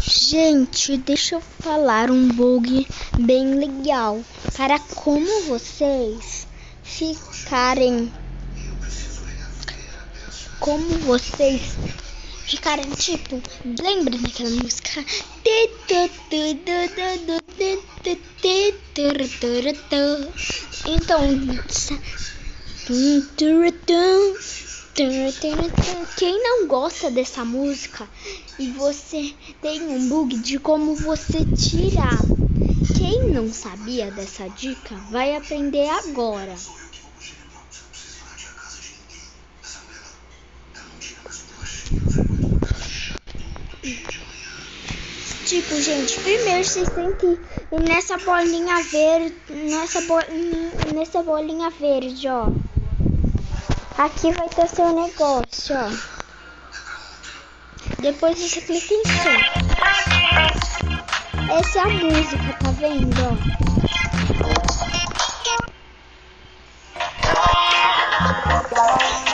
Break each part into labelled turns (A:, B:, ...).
A: Gente, deixa eu falar um bug bem legal para como vocês ficarem tipo, lembra daquela música? Então, quem não gosta dessa música e você tem um bug de como você tirar, quem não sabia dessa dica vai aprender agora. Tipo, gente, primeiro vocês têm que ir nessa bolinha verde, nessa bolinha verde, ó. Aqui vai ter seu negócio, ó. Depois você clica em som. Essa é a música, tá vendo, ó?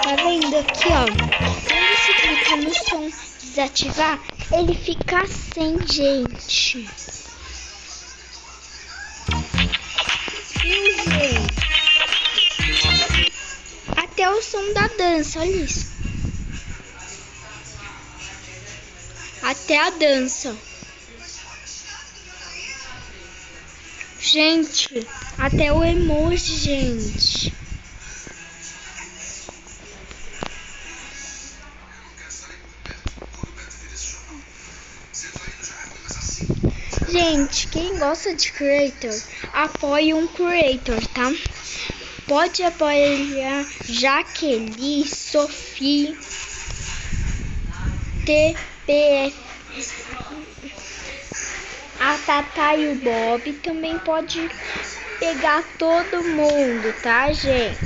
A: Tá vendo aqui, ó? Quando você clicar no som desativar, ele fica sem, gente. Viu, gente? Até o som da dança, olha isso. Até a dança. Gente, até o emoji, gente. Gente, quem gosta de creator, apoie um creator, tá? Pode apoiar Jaqueline, Sophie, TPF, a Tata e o Bob. Também pode pegar todo mundo, tá, gente?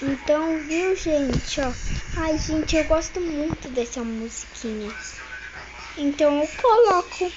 A: Então, viu, gente, ó. Ai, gente, eu gosto muito dessa musiquinha. Então eu coloco.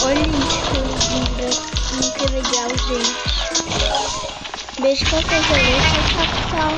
A: Olha isso, que legal, gente. Beijo pra vocês, tchau, tchau.